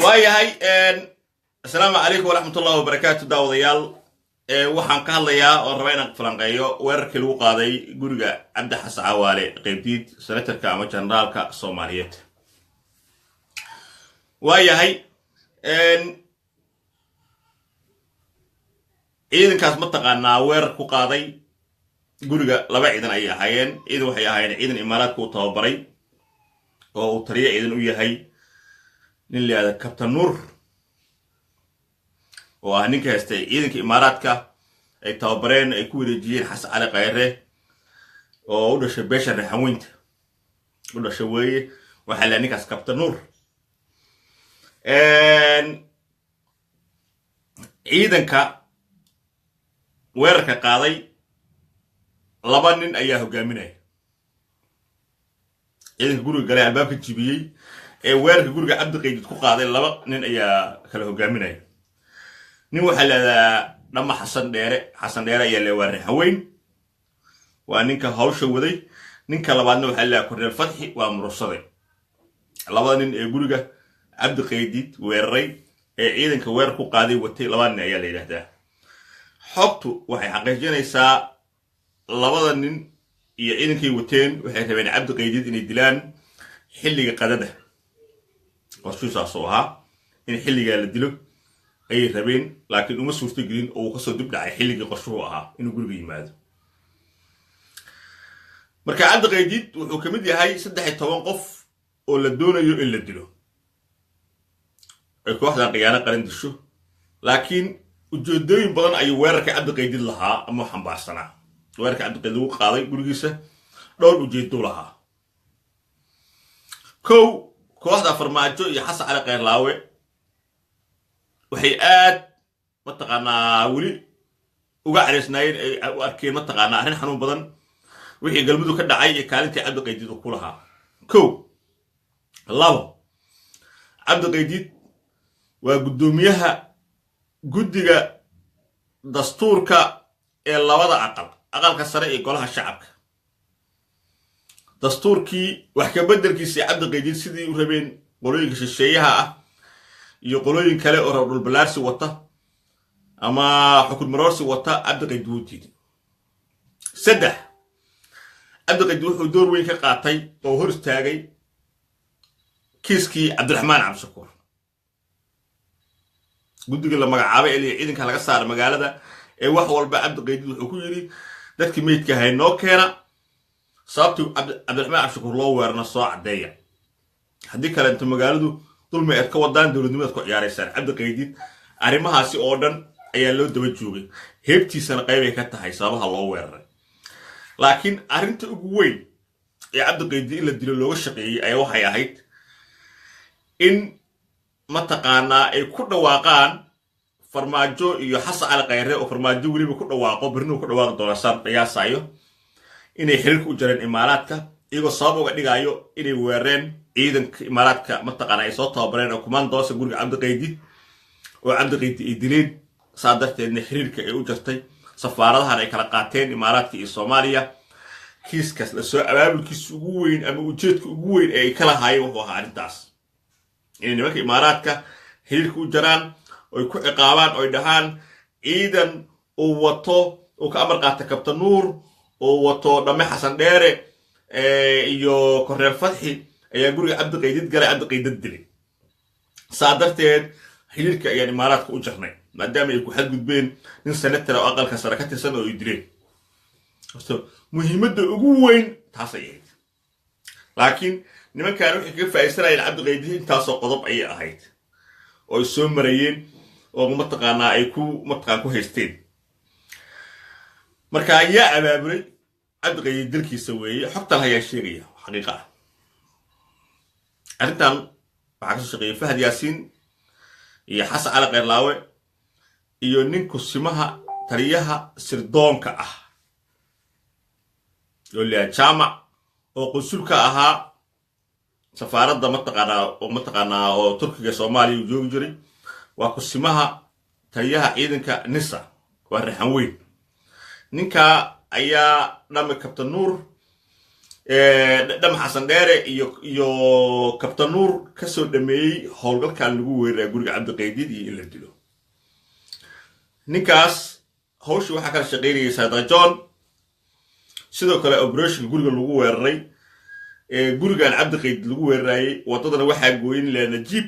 waayahay assalaamu calaykum waraxmatullahi wabarakaatu daawadayaal waxaan ka hadlayaa oo raba inaan falanqeeyo weerarkii lagu qaaday guriga cabdi xasan cawaale qaybdiid senatarka ama generaalka Soomaaliyeed waayahay ciidankaas ma taqaanaa weerar ku qaaday guriga laba ciidan ay ahaayeen ciidan waxay ahaayeen ciidan imaaraadka uu tababaray oo uu taliye ciidan u yahay nin leeyahay Captain Nuur oo ah ninka haystay ciidanka imaaraadka ay tababareen ay ku wareejiyeen Xasan Cali Khayre oo u dhashay beesha Raxaweynta u dhashay weeye waxa la ninkaas Captain Nuur ciidanka weerarka qaaday laba nin ayaa hogaaminaya ciidanka guriga galay albaabka jibiyay ee weerarka guriga Cabdi Qaydid ku qaaday laba nin ayaa kala hogaaminaya nin waxa la dhama Xasan Dheere ayaa la waray Raxaweyn waa ninka hawsha waday ninka labaadna waxa la Korneel Fadxi waa murusaday labada nin ee guriga Cabdi Qaydid weeraray ee ciidanka weerar ku qaaday watay laba nin ayaa la yiraahdaa xogtu waxay xaqiijinaysaa labada nin iyo ciidankii wateen waxay rabeen Cabdi Qaydid inay dilaan xilliga qadada qorshiisaas oo ahaa in xilliga la dilo ay rabeen laakiin uma suurto gelin oo ka soo dib dhacay xilligii qorshuhu ahaa inuu guriga yimaado marka Cabdi Qaydid wuxuu kamid yahay 13 qof oo la doonayo in la dilo ay kooxda qiyaano qaran disho laakiin ujeedooyin badan ay weerarka Cabdi Qaydid lahaa ama xambaarsanaa weerarka Cabdi Qaydid uu qaaday gurigiisa dhowr ujeedo lahaa kooxda farmaajo iyo Xasan Cali Khayre waxay aad mataqaanaa wali uga cariisnaayeen ay u arkeen mataqaanaa arrin xanuun badan wixii galmudug ka dhacay ee kaalintii Cabdi Qaydid ku lahaa labo Cabdi Qaydid waa gudoomiyaha guddiga dastuurka ee labada aqalka sare ee golaha shacabka dastuurkii wax ka bedelkiisa Cabdi Qaydid sidii u rabeen qolooyinka shisheeyaha ah iyo qolooyin kale oo dhul balaarsi wata ama xukun maroorsi wata Cabdi Qaydid wuu diiday saddex Cabdi Qaydid wuxuu door weyn ka qaatay oo hor istaagay kiiskii Cabdiraxmaan Cabshakuur guddiga la magacaabay ee ciidanka laga saaray magaalada ee wax walba Cabdi Qaydid wuxuu ku yiri dadkii meydka hay noo keena sababtu Cabdiraxmaan Cabshakuur loo weerarna soo cadeeya haddii kale inta magaaladu dulmi ay ka wadaan dawladnimada ku ciyaaraysan Cabdi Qaydid arrimahaasi oo dhan ayaa loo daba joogay heebtiisana qayb ay ka tahay sababaha loo weeraray laakiin arrinta ugu weyn ee Cabdi Qaydid in la dilo looga shaqeeyay ayaa waxay ahayd in mataqaanaa ay ku dhawaaqaan farmaajo iyo Xasan Cali Khayre oo farmaajo waliba ku dhawaaqo birnu ku dhawaaqo doorashaan qiyaasayo inay xiriirka u jareen imaaraadka iyagoo sabab uga dhigayo inay weerareen ciidanka imaaraadka mataqaanaa ay soo tababareen oo kumaandoosa guriga Cabdi Qaydid oo Cabdi Qaydid ay dileen saadarteedna xiriirka ay u jartay safaaradahan ay kala qaateen imaaraadka iyo Soomaaliya kiiskaas la soo abaabulkiisa ugu weyn ama ujeedka ugu weyn ee ay kala haayeen wuxuu ahaa arrintaas in nimanka imaaraadka xiriirka u jaraan oo ku ciqaabaan oo dhahaan ciidan oo wato oo ka amar qaata Captain Nuur oo wato dhame Xasan Dheere iyo Korneel Fadxi ayaa guriga Cabdi Qaydid galay Cabdi Qaydid dilay saadarteed xiriirka ayaa imaaraadka u jarnay maadaama ay ku xadgudbeen nin senator oo aqalka sare ka tirsan oo ay dileen muhiimadda ugu weyn taas ay ahayd laakiin nimankan waxay ka faa'iideysanayeen Cabdi Qaydid intaasoo qodob ayay ahayd oo ay soo marayeen oo mataqaanaa ay ku haysteen marka ayaa abaabulay Cabdi Qaydid dilkiisa weeye xogta la ayaa sheegaya xaqiiqa arrintan waxaa ka shaqeeyay Fahad Yaasiin iyo Xasan Cali Khayre iyo ninku simaha taliyaha sirdoonka ah oo la jaamac oo qunsulka ahaa safaaradda mataqaanaa oo Turkiga Soomaaliya joogi jiray waa kusimaha taliyaha ciidanka Nisa waa Raxaweyn ninka ayaa dhame Captain Nuur dham xasan dheere iyo kabtan nuur kasoo dhameeyey howlgalkan lagu weeraraa guriga cabdiqaydiid iyo in la dilo ninkaas hawshii waxaa kala shaqaynayay saadajoon sidoo kale operationka guriga lagu weeraray gurigan cabdiqaydiid lagu weerarayay wadadana waxaa gooyin leh najiib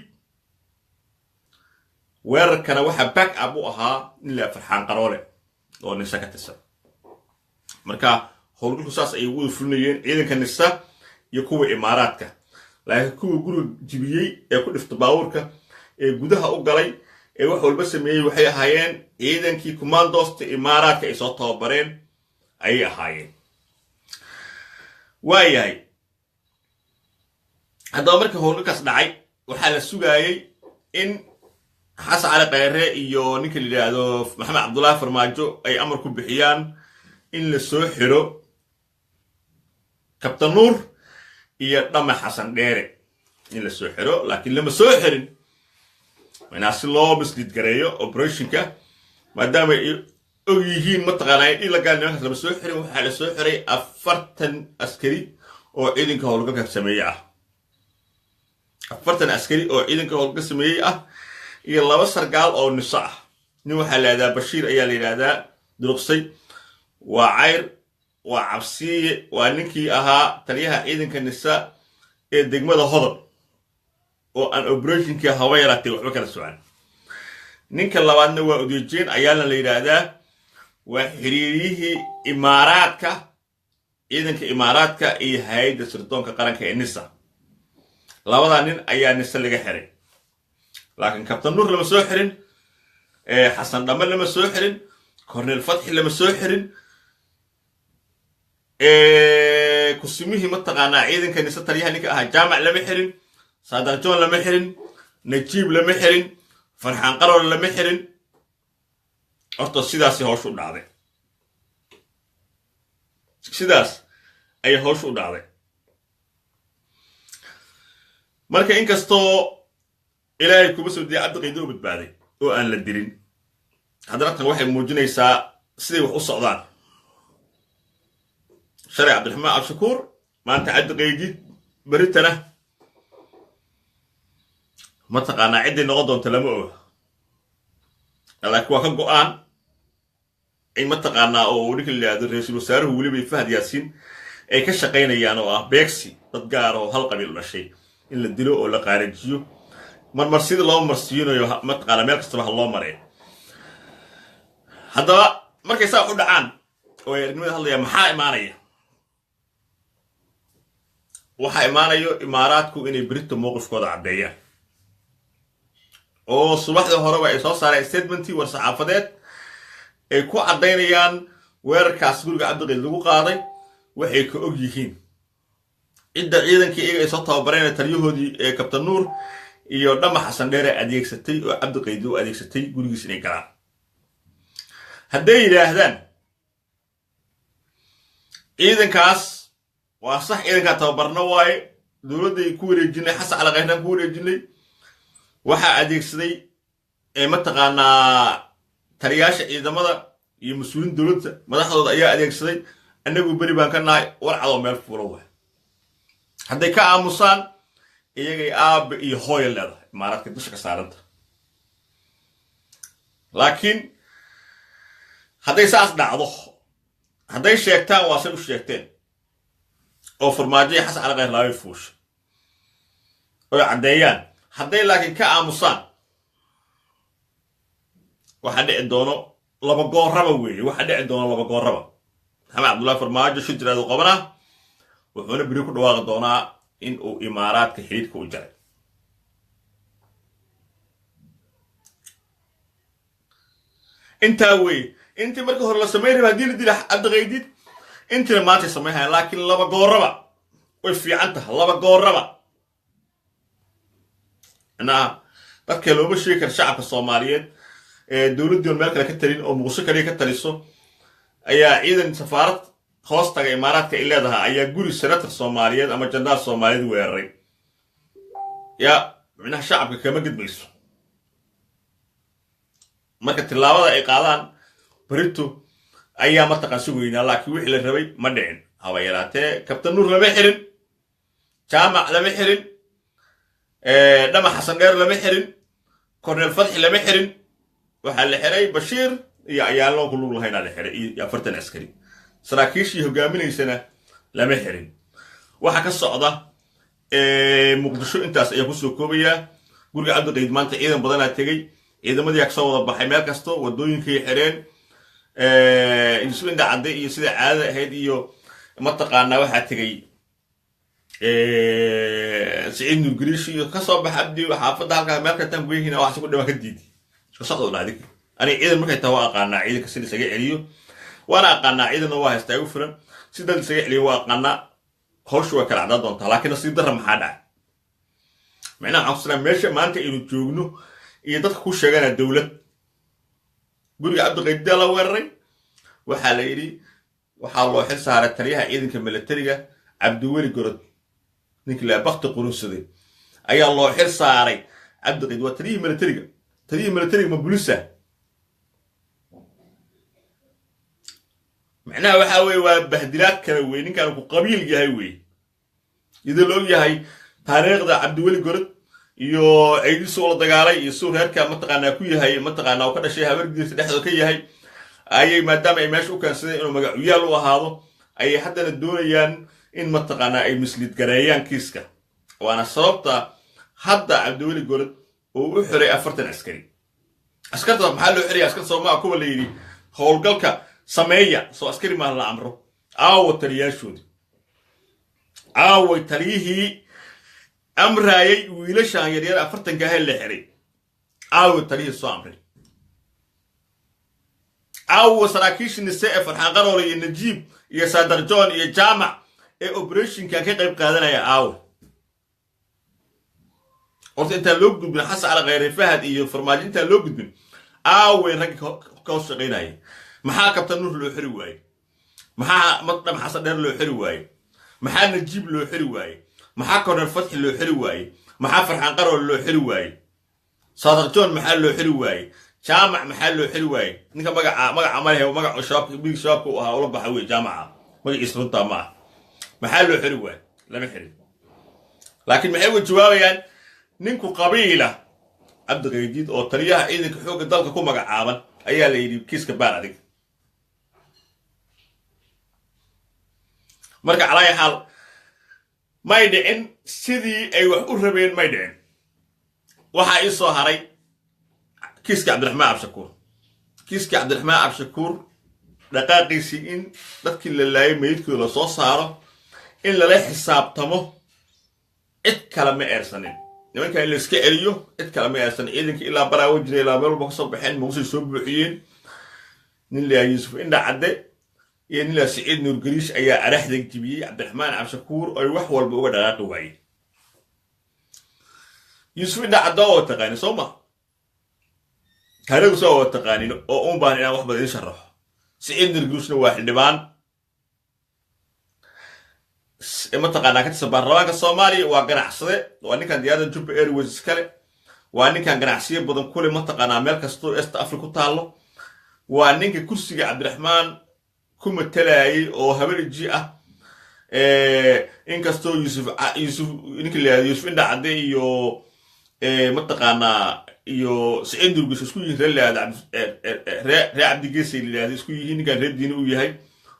weerarkana waxaa back up u ahaa in la farxaan qaroole oo nisa ka tirsan marka howlgalku saas ay ugu fulinayeen ciidanka nisa iyo kuwa imaaraadka laakiin kuwa guriga jibiyey ee ku dhifta baabuurka ee gudaha u galay ee wax walba sameeyey waxay ahaayeen ciidankii commandosta imaaraadka ay soo tababareen ayay ahaayeen waayahay haddaba markii howlgalkaas dhacay waxaa la sugaayey in xasan cali khayre iyo ninka la yidhaahdo maxamed cabdullaahi farmaajo ay amar ku bixiyaan in la soo xiro kabtan nuur iyo dhama xasan dheere in la soo xiro laakiin lama soo xirin inaa si loo misliid gareeyo operationka maadaama ay og yihiin mataqaanaa in ilagaa nimankaas lama soo xirin waxaa la soo xiray 40 askari oo ciidanka howlgalka sameeyey ah 40 askari oo ciidanka howlgalka sameeyey ah iyo 2 sargaal oo nisa ah nin waxaa la yidhahdaa bashiir ayaa la yidhahdaa duruqsay waa cayr waa cabsiye waa ninkii ahaa taliyaha ciidanka nisa ee degmada hodol oo aan operationkii hawa yaraatay waxba kala socon ninka labaadna waa udeejeen ayaana la yidhaahdaa waa xiriiriyihii imaaraadka ciidanka imaaraadka iyo hay'adda sirdoonka qaranka ee nisa labadaa nin ayaa nisa laga xiray laakiin kabtan nuur lama soo xirin xasan dhamme lama soo xirin korneel fatxi lama soo xirin kusimihii mataqaanaa ciidanka nisa taliyaha ninka ahaa jaamac lama xirin saadajoon lama xirin najiib lama xirin farxaan qaroole lama xirin horta sidaasay hawshu u dhacday sidaas ayay hawshu u dhacday marka inkastoo ilaahay kuma soo diyay cabdiqaydiid oo badbaaday oo aan la dilin haddana tan waxay muujinaysaa siday wax u socdaan shalay cabdiraxmaan cabdishakuur maanta cabdiqaydiid beritana mataqaanaa ciday noqon doonta lama oga laakiin waa ka go-aan in mataqaanaa oo ninka la yidhaahdo ra-iisul wasaaruhu weliba fahad yaasiin ay ka shaqaynayaan oo ah beegsi dad gaar oo hal qabiil dhashay in la dilo oo la qaarajiyo marmar sida loo marsiinayo mataqaanaa meel kastaba ha loo maree haddaba markay saa u dhacaan oo ay aragnimada hadlayaan maxaa imaanaya waxaa imaanayo imaaraadku inay berito mowqifkooda caddeeyaan oo subaxdii horeba ay soo saareen statementii war saxaafadeed ay ku caddaynayaan weerarkaas guriga cabdiqaydiid lagu qaaday waxay ka og yihiin cidda ciidankii iyaga ay soo tababareen taliyahoodii ee kabtan nuur iyo dhama xasan dheere adeegsatay oo cabdiqaydiid u adeegsatay gurigiis inay galaan hadday yidhaahdaan ciidankaas waa sax ciidankaa tababarno waaye dowladday ku wareejinay xasan cali khayraan ku wareejinay waxaa adeegsaday mataqaanaa taliyaasha ciidamada iyo mas-uuliin dowladda madaxdooda ayaa adeegsaday annagu beri baan ka nahay warcadoo meel fuulo waay hadday ka aamusaan iyagay aabe iyo hooya leedahay imaaraadka dusha ka saaranta laakiin hadday saas dhacdo hadday sheegtaan waa say u sheegteen oo farmaajoya xasan cali khayr laabay fuusha oy caddeeyaan hadday laakiin ka aamusaan waxaa dhici doono laba goorraba weeye waxaa dhici doono laba goorraba maxamed cabdullaahi farmaajo shir jiraadu qabanaa wuxuuna beri ku dhawaaqi doonaa in uu imaaraadka xidhiidhka u jaray intaa weeye intii marka hore la samayn raba haddii la dila cabdiqaydiid intiina maantay samaynhayaan laakiin laba goorraba way fiican tahay laba goorraba inaa dadka looma sheegi kara shacabka soomaaliyeed dowladdii on meel kale ka talin oo muqdisho kaliya ka taliso ayaa ciidan safaarad hoostaga imaaraadka ay leedahay ayaa guri senator soomaaliyeed ama jandaar soomaaliyeed weeraray yaa micnaha shacabka kama gedmayso marka tillaabada ay qaadaan berito ayaa mataqaan sugaynaa laakiin wixii la rabay ma dhicin haba yaraatee kabtan nuur lama xirin jaamac lama xirin dhama xasan dheer lama xirin korneel fadxi lama xirin waxaa la xiray bashiir iyo ayaalno ku lug lahaynaa la xiray iyo 40 askari saraakiishii hogaaminaysana lama xirin waxa ka socda muqdisho intaas ayaa ku soo koobayaa guriga cabdiqayd maanta ciidan badanaa tegey ciidamadii ka soo wada baxay meel kasto wadooyinkay xireen isu inda cadde iyo sida caadada ahayd iyo mataqaanaa waxaa tegey سعيد نورجريش كسب حبدي وحافظ هالك مالك تنبيه هنا واحد يقول ما كديدي شو صدق ولا هذيك أنا إذا ما كنت واقعنا عيد كسر سجى عليه وأنا قلنا عيد إنه واحد استوفر سيد سجى عليه واقعنا هوش وكل عدد ضنطة لكن الصيد ده ما حدا معنا عصرنا ماشي ما أنت إنه تجونه يدك خوش شغال الدولة قولي عبد الغداء الله وري وحاليري وحالله حس على التريها عيد كمل التريها عبد الولي قرد نكلا بخت قروس ذي أي الله حرص علي عبد الغداء وتريه من التريقة مبلوسة معناها وحاوي وبهدلات كانوا كانوا قبيل جاهوي إذا لو جاهي تاريخ ذا عبد الولي قرد يو عيد سوى الدجالي يسوي هركا متقنا كوي هاي متقنا وكذا شيء هبرد تدحض كي هاي أي ما دام أي ماشي وكان سنة إنه مجاويال وهذا أي حتى الدنيا إن متقنا أي مثل جريان كيسكا وأنا صرفت حتى عبد الولي قرد وأحري أفرتن عسكري عسكرت محله أحري عسكرت سو ما كل اللي هول قلك سمية سو عسكري ما له عمره أو ترياشود أو تريه أمرأي ويلش عن يدير أفرتن كهل لحري أو تريه سو أمري أو سراكيش النساء فرحان قالوا لي نجيب يا صدر جون يا جامع اوبريشن كان كيف قادنا يا أو قلت أنت لوجد من حس على غير فهد إيه فرماج أنت لوجد من أو وين رجع كوس غيري محا كابتن نور له حلوة محا مطعم حسن دير له حلوة محا نجيب له حلوة محا كون الفتح له حلوة محا فرحان قرر له حلوة صادق جون محل له حلوة جامع محل له حلوة نك مجا عمله ومجا شاب بيج شاب ولا بحوي جامعة مجا يسرطها معه محل له حلوة لا محل لكن محل جوابي يعني نينكو قبيلة عبد الغيديد أو تريها إذا حقوق الدولة كوما عامل أيها اللي كيس كبار هذيك مركع على أي حال ما يدعين سيدي أي وحوربين ما يدعين وحايصو هري كيس عبد الرحمن عبد الشكور كيس عبد الرحمن عبد الشكور دقائق سين لكن لله ما يذكر لصوص صاره إلا لا حساب تمه اتكلم إرسانين nimanka in la iska celiyo cid kale ma aysan ciidanka ilaa baraawo jiray ilaa meel walba ka soo baxeen muuse soo buuxiyeen nin la Yuusuf Indha Cadde iyo nin la Saciid Nuurgariish ayaa araxda jibiyay Cabdiraxmaan Cabshakuur oo wax walba uga dhaqaaqi waayay Yuusuf Indha Cadde oo taqaan Soomaa kale soo taqaanin oo baan inaan wax badan sharaxo Saciid Nuurgariishna waa xildhibaan mataqaanaa ka tirsan baarlamaanka Soomaaliya waa ganacsade waa ninkan diyaarada Jubba Airways kale waa ninkan ganacsiyo badan kule mataqaanaa meel kasto East Africa ku taalo waa ninka kursiga Cabdiraxmaan ku matalayay oo habarji ah in kasto Yuusuf ninka la Yuusuf Indha Cadde iyo mataqaanaa iyo Saciid Nuurgariish isku yihiin reer Cabdi Geesay leeyahay isku yihiin ninkan reer diin u yahay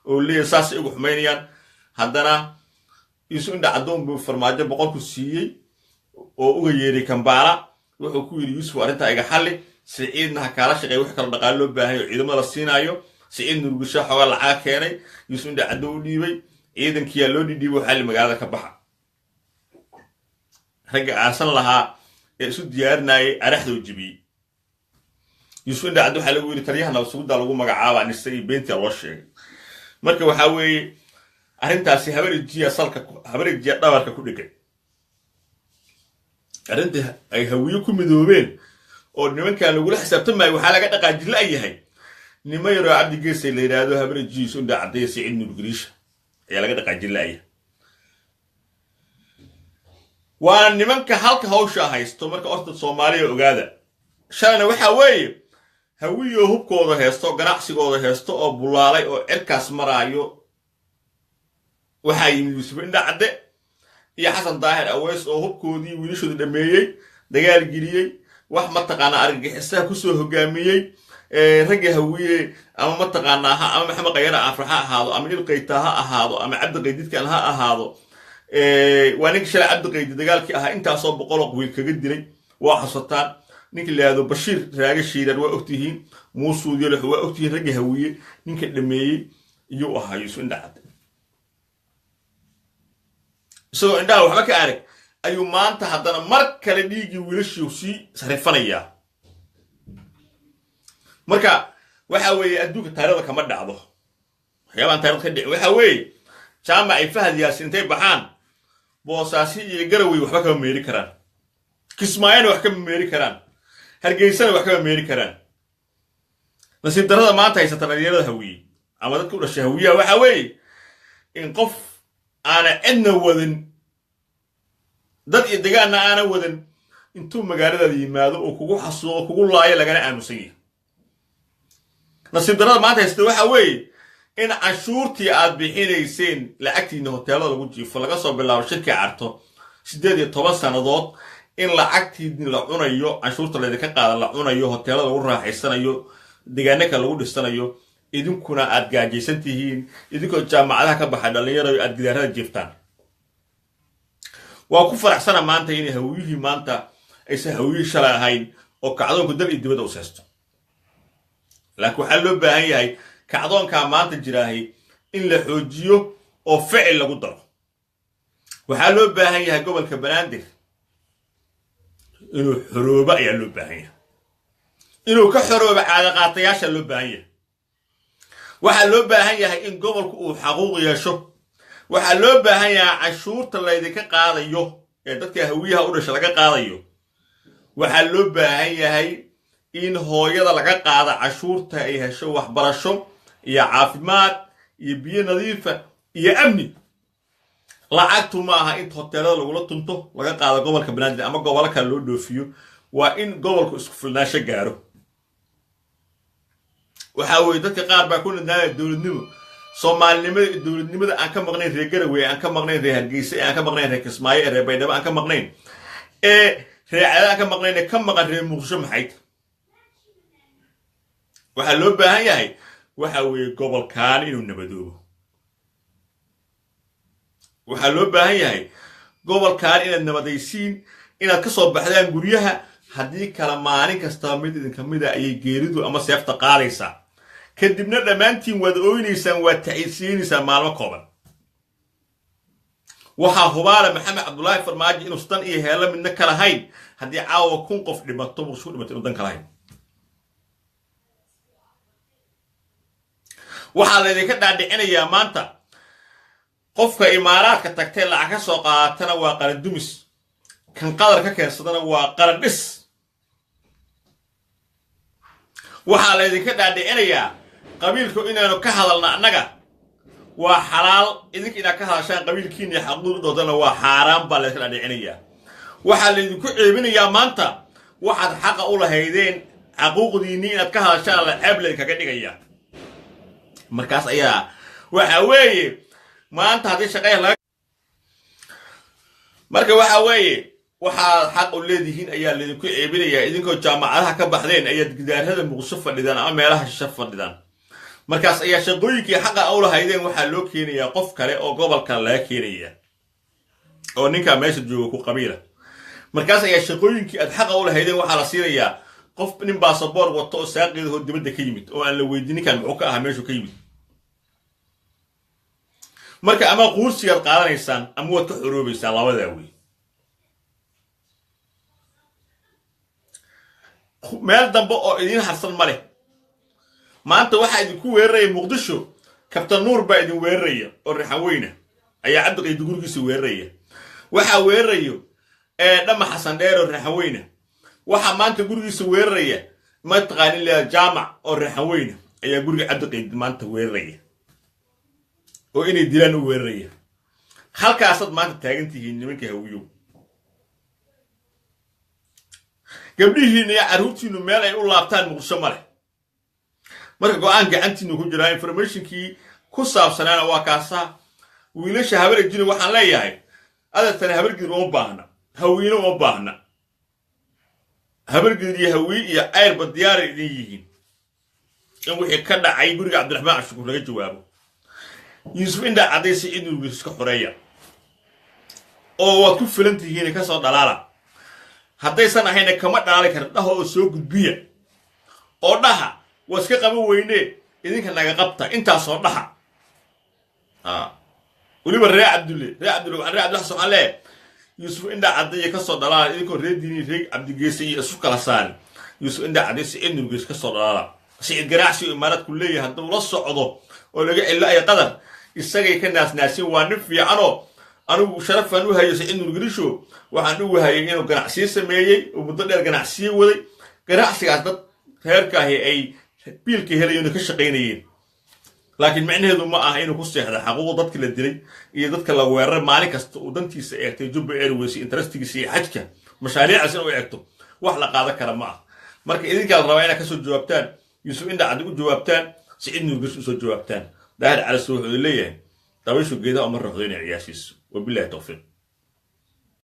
oo leeyahay saas ugu xumeynayaan haddana Yuusuf Indha Cadde buu farmaajo boqol ku siiyay oo uga yeeray Kampala wuxuu ku yiri Yuusuf arinta iga xalli Saciidna ha kala shaqeey wax kala dhaqaale loo baahan yahay ciidamada la siinayo Saciid Nuurgariish xogaa lacag keenay Yuusuf Indha Cadde u dhiibay ciidankii loo dhiibay xalli magaalada ka baxa ragga aasan lahaa ee isu diyaarinayay araxdo jibiyay Yuusuf Indha Cadde waxa lagu yiri taliyaha nabadsuguda lagu magacaabo nisay beenta loo sheegay marka waxa weeye arrintaasi habarjiya salka habarjiya dhabarka ku dhigay arrintii ay hawiyo ku midoobeen oo nimankan lagu xisaabtamay waxa laga dhaqaajin la yahay nimayro Cabdi Geesay la yiraahdo habarjiya Yuusuf Indha Cadde Saciid Nuurgariish ayaa laga dhaqaajin la yahay waa nimanka halka hawsha haysto marka orta Soomaaliya ogaada shalana waxa weeye hawiyo hubkooda haysto ganacsigooda haysto oo bulaalay oo cirkaas maraayo waxaa yimid yuusuf indha cadde iyo xasan daahir aweys oo hubkoodii wiilashooda dhameeyey dagaal geliyey wax mataqaanaa argagixisaha kusoo hogaamiyey ragga hawiye ama mataqaanaa ama maxamed qayara afra ha ahaado ama ilqayta ha ahaado ama cabdiqaydidkan ha ahaado waa ninka shalay cabdiqaydi dagaalkii ahaa intaasoo boqoloo wiil kaga dilay waa xasataan ninka la yidhaahdo bashiir raaga shiirar waa ogtihiin muusuud yolox waa ogtihiin ragga hawiye ninka dhameeyey iyuu ahaa yuusuf indha cadde isagoo indhaha waxba ka arag ayuu maanta haddana mar kale dhiiggii wiilashii sii sarifanayaa marka waxa weeye adduunka taariikhda kama dhacdo waxyaabaan taariikhda ka dhicin waxa weeye jaamac ay fahad yaasin intay baxaan boosaasi iyo garawey waxba kama meeri karaan kismaayana wax kama meeri karaan hargeysana wax kama meeri karaan nasiib darrada maanta haysata dhalinyarada hawiye ama dadka u dhashay hawiyaha waxa weeye in qof aana cidna wadin dad iyo degaanna aana wadan intuu magaaladaada yimaado oo kugu xasuuqo kugu laayo lagana aamusan yahay nasiib darrada maanta haysata waxa weeye in canshuurtii aad bixinayseen lacagtiina hoteelada lagu jiifo laga soo bilaabo shirkii carto 18 sannadood in lacagtiidni la cunayo canshuurta laydinka qaadan la cunayo hoteelada lagu raaxaysanayo deegaanaka lagu dhisanayo idinkuna aad gaajaysan tihiin idinkoo jaamacadaha ka baxay dhalinyaro aad gidaarada jiiftaan waa ku faraxsana maanta in hawiyihii maanta aysan hawiyihii shalay ahayn oo kacdoonku dal iyo dibadda u seesto laakiin waxaa loo baahan yahay kacdoonkaa maanta jiraahay in la xoojiyo oo ficil lagu daro waxaa loo baahan yahay gobolka banaadir inuu xoroobo ayaa loo baahan yahay inuu ka xoroobo caadaqaatayaasha loo baahan yahay waxaa loo baahan yahay in gobolku uu xaquuq yeesho waxaa loo baahan yahay canshuurta laydinka qaadayo ee dadka hawiyaha u dhasha laga qaadayo waxaa loo baahan yahay in hooyada laga qaada canshuurta ay hesho waxbarasho iyo caafimaad iyo biyo nadiifa iyo amni lacagtu ma aha inta hoteelada lagula tunto laga qaado gobolka banaadir ama gobolo kale loo dhoofiyo waa in gobolku isku filnaansho gaaro waxa weeye dadka qaar baa ku nadaaya dowladnimo soomaalinimada iyo dowladnimada aan ka maqnayn reer garawey aan ka maqnayn reer hargeysa aan ka maqnayn reer kismaayo reer baydhabo aan ka maqnayn reer cadaad aan ka maqnayn ka maqan reer muqdisho maxayd waxaa loo baahan yahay waxa weeye gobolkan inuu nabadoobo waxaa loo baahan yahay gobolkan inaad nabadaysiin inaad ka soo baxdaan guryaha haddii kala maalin kasta mid idinka mida ayay geeridu ama seefta qaadaysaa kadibna dhammaantiin waad ooynaysaan waad taciidsiinaysaan maalmo kooban waxaa hubaala maxamed cabdulaahi farmaajo inuu dan iyo heelo midna ka lahayn haddii caawa 1 qof dhimato muqdisho ku dhimato inuu dan ka lahayn waxaa laydinka dhaadhicinayaa maanta qofka imaaraadka tagtay lacag ka soo qaatana waa qaran dumis kan qadar ka keensadana waa qaran dhis waxaa laydinka dhaadhicinayaa qabiilku inaanu ka hadalna annaga waa xalaal idinka inaad ka hadashaan qabiilkiina iyo xaquuqdoodana waa xaaraan baa laydinka dhaadhicinayaa waxaa laydinku ceebinayaa maanta waxaad xaqa u lahaydeen xaquuqdiinni inaad ka hadashaan la ceeb laydinkaga dhigayaa markaas ayaa waxa weeye maanta haddii shaqeeya laga marka waxa weeye waxaad xaq u leedihiin ayaa laydinku ceebinayaa idinkoo jaamacadaha ka baxdeen ayaad gidaarada muqdisho fadhidaan ama meelaha shisha fadhidaan markaas ayaa shaqooyinkii xaqa u lahaydeen waxaa loo keenayaa qof kale oo gobolka laga keenayaa oo ninkaa meesha jooga ku qabiila markaas ayaa shaqooyinkii aad xaqa u lahaydeen waxaa la siinayaa qof nin baasaboor wato oo saaqiidahoo dibadda ka yimid oo aan la weydiin ninkan muxuu ka ahaa meeshuu ka yimid marka ama quursigaad qaadanaysaan ama waad ka xoroobaysaan labadaa wey meel dambe oo idiin harsan ma leh maanta waxaa idinku weeraraya muqdisho kabtan nuur baa idin weeraraya oo raxan weyna ayaa cabdiqaydi gurigiisa weeraraya waxaa weerarayo dhama xasan dheer oo raxan weyna waxaa maanta gurigiisa weeraraya mataqaanin la jaamac oo raxan weyna ayaa guriga cabdiqaydi maanta weeraraya oo inay dilaan u weeraraya halkaasaad maanta taagan tihiin nimanka hawiyo gabdhihiina iyo carruurtiinu meel ay u laabtaan muqdisho ma leh marka go'aan gacantiinu ku jiraa informationkii ku saabsanaana waa kaasaa wiilasha habar jini waxaan leeyahay adeertana habar gidir uma baahna hawiina uma baahna habar gidir iyo hawiin iyo ceyrba diyaaray idin yihiin in wixii ka dhacay guriga cabdiraxmaan cabdishakuur laga jawaabo yuusuf indha caddaysa inuu iska xoreeya oo waad ku filan tihiin ka soo dhalaala haddaysan ahayna kama dhalaali kara dhaha oo soo gudbiya oo dhaha waa iska qaban weyne idinka naga qabta intaasoo dhaha weliba ree cabdulle waxaan leeyahay yuusuf indha caddaya ka soo dhalaala idinkoo ree diini ree cabdigeesa iyo isu kala saari yuusuf indha caddaysa inurgees ka soo dhalaala sicid ganacsi oo imaaraadku leeyahay hadduu la socdo oo laga cilo ay qadar isagay ka naasnaasin waa nin fiicanoo anigu sharafaan u hayo sicid nurgelisho waxaan u wahayay inuu ganacsiyo sameeyey oo muddo dheer ganacsiyo waday ganacsigaas dad reerkaahi ay biilka helayeen oo ka shaqaynayeen laakiin micnaheedu ma aha inuu ku seexda xaquuq dadka la dilay iyo dadka la weeraray maalin kasta uu dantiisa eegtay Jubba Airways interestigiisa iyo xajka mashaariicdaas inuu eegto wax la qaadan kara ma aha marka idinka la rabaa inaad ka soo jawaabtaan yuusuf indha cad u jawaabtaan sicid nurgelis u soo jawaabtaan daahir cali wuxuu leeyahay dabayshu geedaha uma roxdo inay ciyaashiiso wabillahi tawfiiq